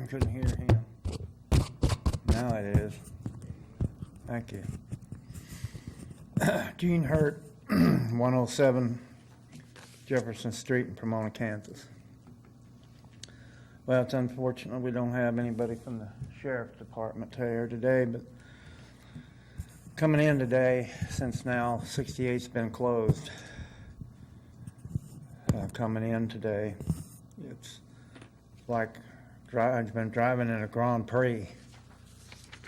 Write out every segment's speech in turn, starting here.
couldn't hear him. Now it is. Thank you. Gene Hurt, 107 Jefferson Street in Pomona, Kansas. Well, it's unfortunate we don't have anybody from the Sheriff's Department here today, but coming in today, since now 68's been closed, coming in today, it's like I've been driving in a Grand Prix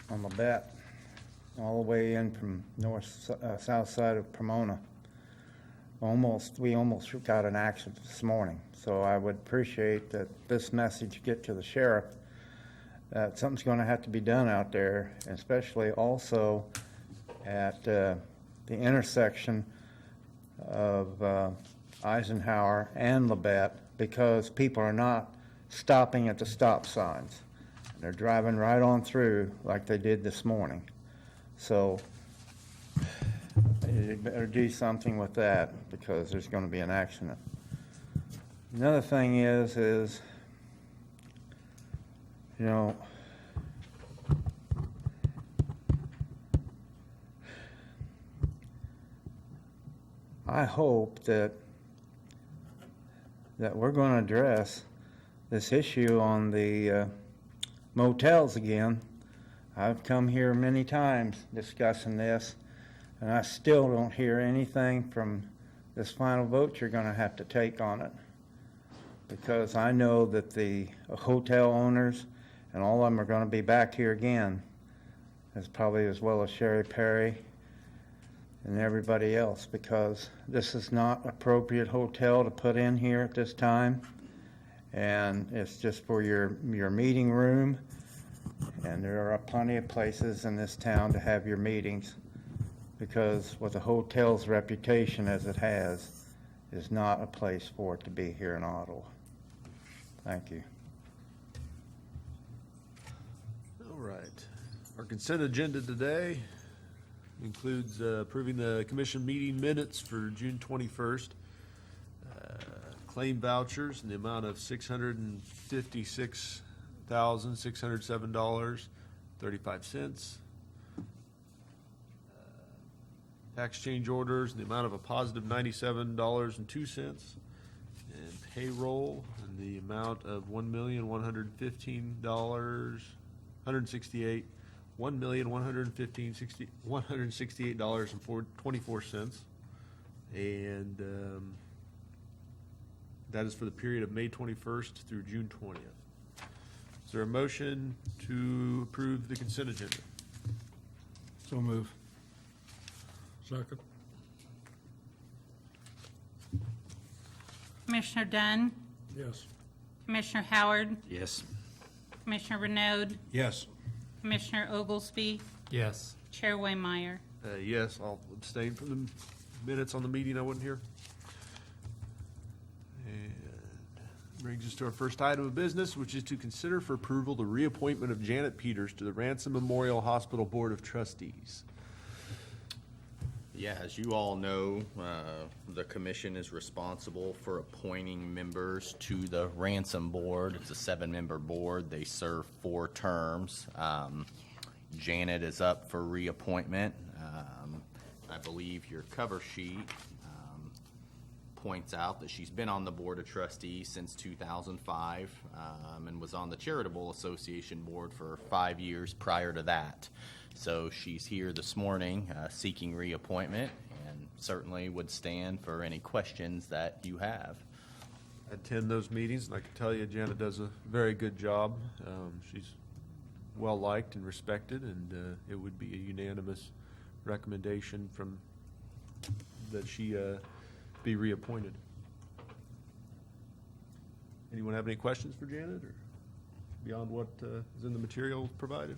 on the bet all the way in from south side of Pomona. We almost got an accident this morning. So I would appreciate that this message get to the sheriff that something's going to have to be done out there, especially also at the intersection of Eisenhower and Labette, because people are not stopping at the stop signs. They're driving right on through like they did this morning. So you better do something with that, because there's going to be an accident. Another thing is, you know, I hope that we're going to address this issue on the motels again. I've come here many times discussing this, and I still don't hear anything from this final vote you're going to have to take on it, because I know that the hotel owners and all of them are going to be back here again, as well as Sherry Perry and everybody else, because this is not appropriate hotel to put in here at this time, and it's just for your meeting room, and there are plenty of places in this town to have your meetings, because with the hotel's reputation as it has, is not a place for it to be here in Ottawa. Thank you. All right. Our consent agenda today includes approving the commission meeting minutes for June 21st, claim vouchers in the amount of $656,607.35, tax change orders in the amount of a positive $97.02, and payroll in the amount of $1,168,24, and that is for the period of May 21st through June 20th. Is there a motion to approve the consent agenda? So move. Second. Commissioner Dunn, Yes. Commissioner Howard, Yes. Commissioner Renaud, Yes. Commissioner Oglesby, Yes. Chair Waymeyer. Yes, I'll abstain from the minutes on the meeting. I wasn't here. And brings us to our first item of business, which is to consider for approval the reappointment of Janet Peters to the Ransom Memorial Hospital Board of Trustees. Yeah, as you all know, the commission is responsible for appointing members to the Ransom Board. It's a 7-member board. They serve 4 terms. Janet is up for reappointment. I believe your cover sheet points out that she's been on the Board of Trustees since 2005 and was on the Charitable Association Board for 5 years prior to that. So she's here this morning seeking reappointment, and certainly would stand for any questions that you have. I attend those meetings, and I can tell you Janet does a very good job. She's well-liked and respected, and it would be a unanimous recommendation that she be reappointed. Anyone have any questions for Janet, or beyond what is in the material provided?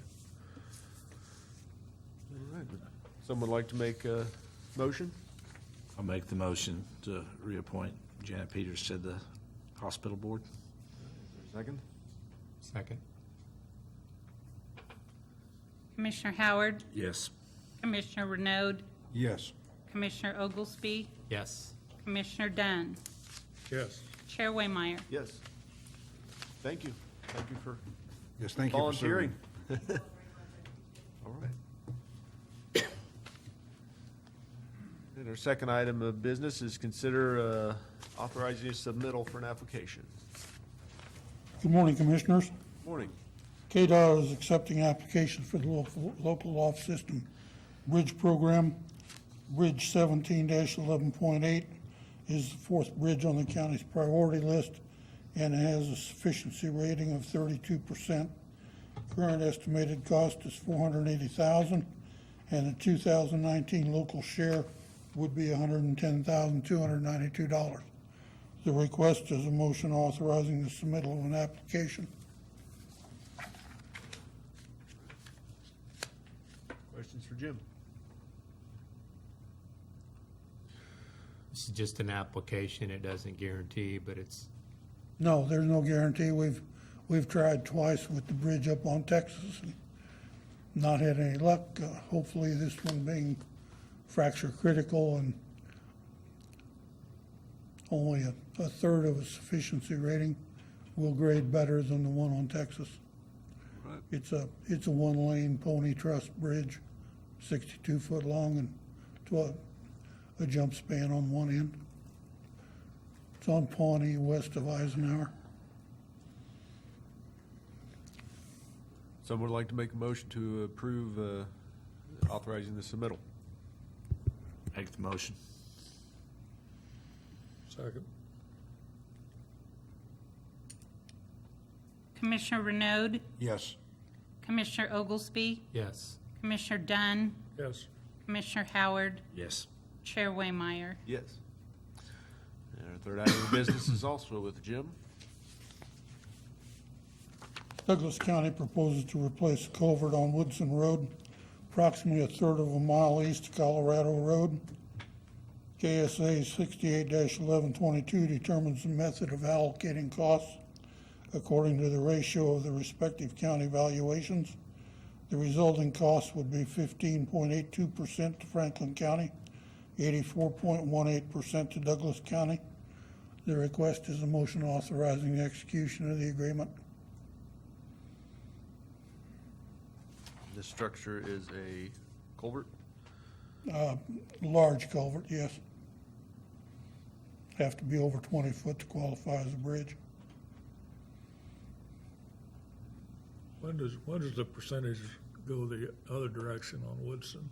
All right. Would someone like to make a motion? I'll make the motion to reappoint Janet Peters to the hospital board. Is there a second? Second. Commissioner Howard, Yes. Commissioner Renaud, Yes. Commissioner Oglesby, Yes. Commissioner Dunn, Yes. Chair Waymeyer. Yes. Thank you. Thank you for Yes, thank you for serving. volunteering. All right. And our second item of business is consider authorizing a submittal for an application. Good morning, Commissioners. Morning. KDOT is accepting applications for the local off-system bridge program. Bridge 17-11.8 is the fourth bridge on the county's priority list and has a sufficiency rating of 32%. Current estimated cost is $480,000, and the 2019 local share would be $110,292. The request is a motion authorizing the submittal of an application. Questions for Jim? This is just an application, it doesn't guarantee, but it's, No, there's no guarantee. We've tried twice with the bridge up on Texas and not had any luck. Hopefully this one being fracture critical and only a third of a sufficiency rating will grade better than the one on Texas. Right. It's a one-lane pony truss bridge, 62 foot long and a jump span on one end. It's on Pawnee, west of Eisenhower. Someone would like to make a motion to approve authorizing the submittal. Make the motion. Second. Commissioner Renaud, Yes. Commissioner Oglesby, yes. Commissioner Dunn, Yes. Commissioner Howard, Yes. Chair Waymeyer. Yes. And our third item of business is also with Jim. Douglas County proposes to replace a culvert on Woodson Road, approximately a third of a mile east of Colorado Road. KSA 68-1122 determines the method of allocating costs according to the ratio of the respective county valuations. The resulting cost would be 15.82% to Franklin County, 84.18% to Douglas County. The request is a motion authorizing the execution of the agreement. This structure is a culvert. Large culvert, yes. Have to be over 20 foot to qualify as a bridge. When does the percentage go the other direction on Woodson?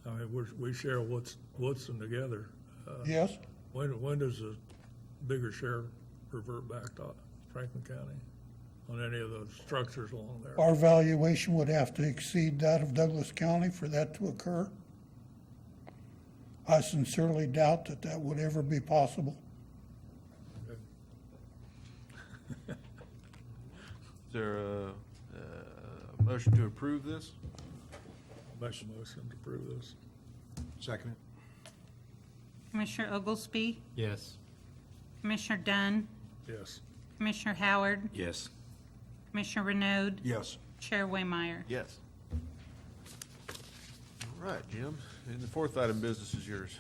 I mean, we share Woodson together. Yes, When does the bigger share revert back to Franklin County on any of those structures along there? our valuation would have to exceed that of Douglas County for that to occur. I sincerely doubt that that would ever be possible. Is there a motion to approve this? Make a motion to approve this. Second it. Commissioner Oglesby, Yes. Commissioner Dunn, Yes. Commissioner Howard, Yes. Commissioner Renaud, Yes. Chair Waymeyer. Yes. All right, Jim. And the fourth item of business is yours.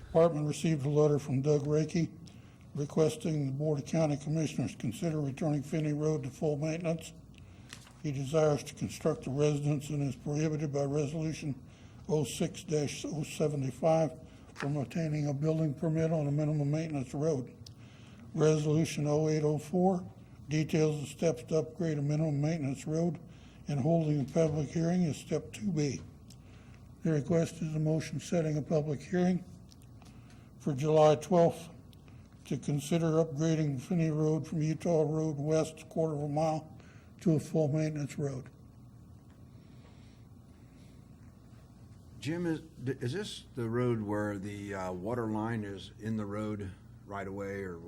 Department received a letter from Doug Rakey requesting the Board of County Commissioners consider returning Finney Road to full maintenance. He desires to construct a residence and is prohibited by Resolution 06-075 from obtaining a building permit on a minimum maintenance road. Resolution 0804 details the steps to upgrade a minimum maintenance road, and holding a public hearing is step 2B. The request is a motion setting a public hearing for July 12th to consider upgrading Finney Road from Utah Road west a quarter of a mile to a full maintenance road. Jim, is this the road where the water line is in the road right away, or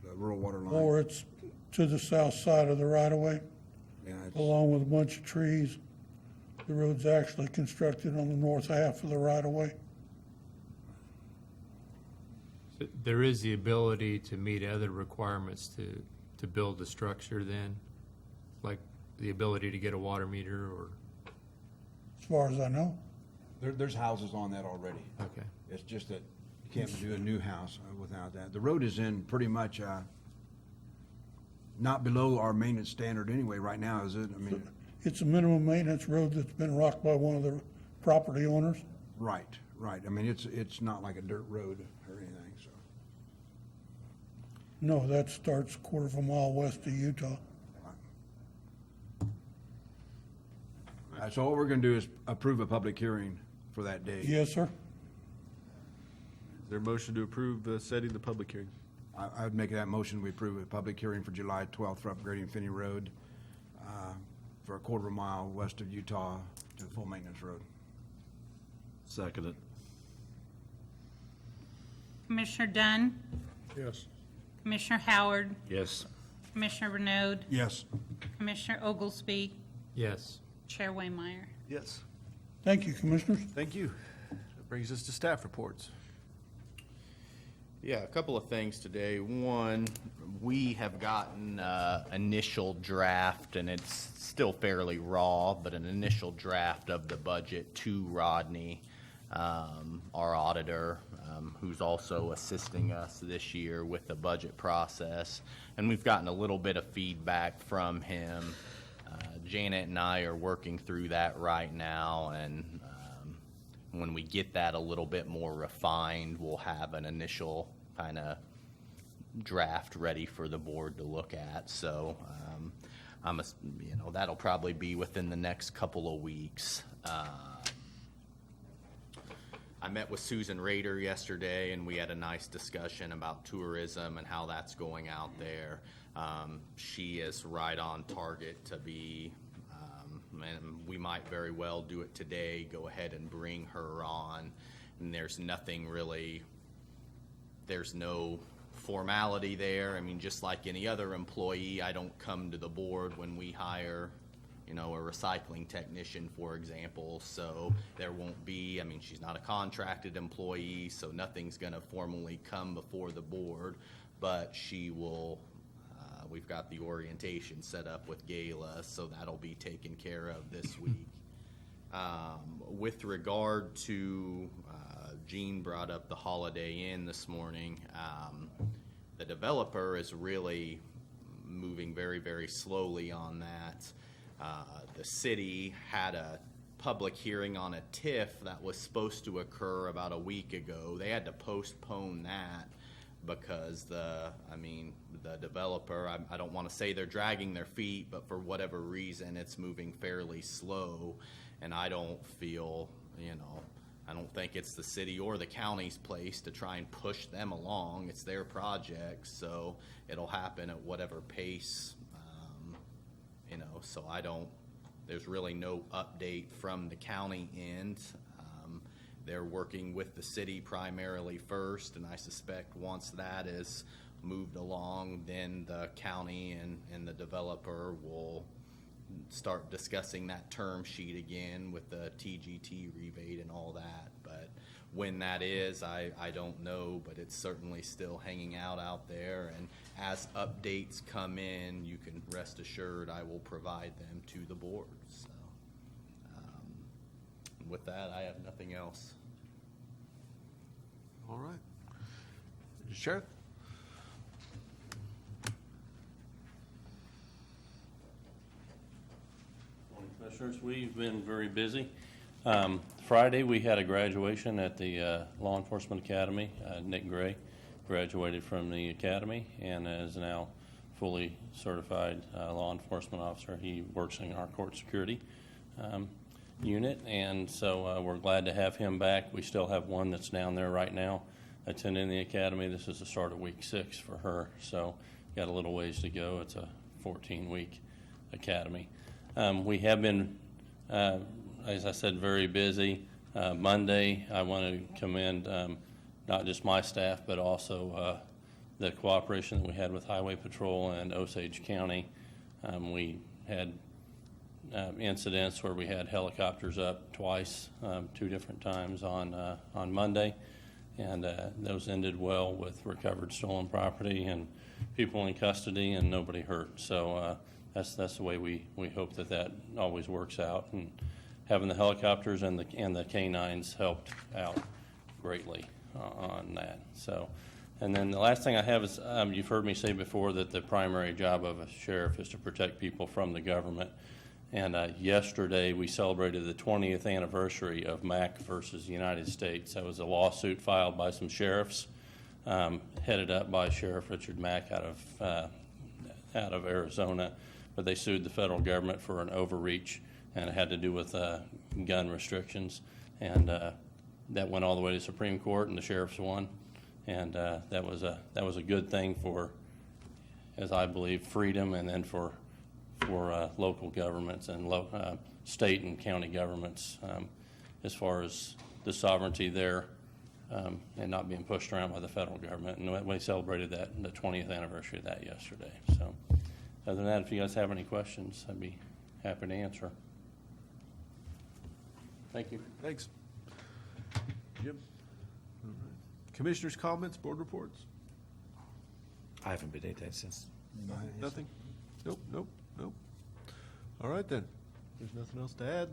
the rural water line? Or it's to the south side of the right-of-way, Yeah, it's- along with a bunch of trees. The road's actually constructed on the north half of the right-of-way. There is the ability to meet other requirements to build the structure then, like the ability to get a water meter or, As far as I know, there's houses on that already. okay. It's just that you can't do a new house without that. The road is in pretty much not below our maintenance standard anyway right now, is it? I mean, It's a minimum maintenance road that's been rocked by one of the property owners. right. I mean, it's not like a dirt road or anything, so. No, that starts a quarter of a mile west of Utah. So what we're gonna do is approve a public hearing for that day. Yes, sir. Is there a motion to approve setting the public hearing? I would make that motion, we approve a public hearing for July 12th for upgrading Finney Road for a quarter of a mile west of Utah to the full maintenance road. Second it. Commissioner Dunn, Yes. Commissioner Howard, Yes. Commissioner Renaud, Yes. Commissioner Oglesby, Yes. Chair Waymeyer. Yes. Thank you, Commissioners. Thank you. That brings us to staff reports. Yeah, a couple of things today. One, we have gotten initial draft, and it's still fairly raw, but an initial draft of the budget to Rodney, our auditor, who's also assisting us this year with the budget process. And we've gotten a little bit of feedback from him. Janet and I are working through that right now, and when we get that a little bit more refined, we'll have an initial kind of draft ready for the board to look at. So that'll probably be within the next couple of weeks. I met with Susan Rader yesterday, and we had a nice discussion about tourism and how that's going out there. She is right on target to be, and we might very well do it today, go ahead and bring her on. And there's nothing really, there's no formality there. I mean, just like any other employee, I don't come to the board when we hire, a recycling technician, for example. So there won't be, she's not a contracted employee, so nothing's going to formally come before the board, but she will, we've got the orientation set up with Gala, so that'll be taken care of this week. With regard to, Gene brought up the Holiday Inn this morning. The developer is really moving very, very slowly on that. The city had a public hearing on a TIF that was supposed to occur about a week ago. They had to postpone that because the developer, I don't want to say they're dragging their feet, but for whatever reason, it's moving fairly slow. And I don't feel, I don't think it's the city or the county's place to try and push them along. It's their project, so it'll happen at whatever pace, so there's really no update from the county end. They're working with the city primarily first, and I suspect once that is moved along, then the county and the developer will start discussing that term sheet again with the TGT rebate and all that. But when that is, I don't know, but it's certainly still hanging out there. And as updates come in, you can rest assured I will provide them to the board. So with that, I have nothing else. All right. Sheriff? Morning, Commissioners. We've been very busy. Friday, we had a graduation at the Law Enforcement Academy. Nick Gray graduated from the academy and is now fully certified law enforcement officer. He works in our court security unit, and so we're glad to have him back. We still have one that's down there right now attending the academy. This is the start of week 6 for her, so got a little ways to go. It's a 14-week academy. We have been, as I said, very busy. Monday, I want to commend not just my staff, but also the cooperation that we had with Highway Patrol and Osage County. We had incidents where we had helicopters up twice, 2 different times on Monday, and those ended well with recovered stolen property and people in custody and nobody hurt. So that's the way we hope that always works out. And having the helicopters and the canines helped out greatly on that. So And then the last thing I have is, you've heard me say before that the primary job of a sheriff is to protect people from the government. And yesterday, we celebrated the 20th anniversary of Mack versus the United States. That was a lawsuit filed by some sheriffs, headed up by Sheriff Richard Mack out of Arizona. But they sued the federal government for an overreach, and it had to do with gun restrictions. And that went all the way to Supreme Court, and the sheriffs won. And that was a good thing for, as I believe, freedom, and then for local governments and state and county governments, as far as the sovereignty there, and not being pushed around by the federal government. And we celebrated that, the 20th anniversary of that yesterday. So other than that, if you guys have any questions, I'd be happy to answer. Thank you. Thanks. Jim? All right. Commissioners' comments, board reports? I haven't been anything since. Nothing? Nope. All right, then. There's nothing else to add.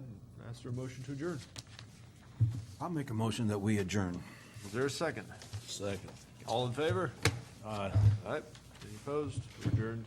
Ask for a motion to adjourn. I'll make a motion that we adjourn. Is there a second? Second. All in favor? Aye. All right. Any opposed? We're adjourned.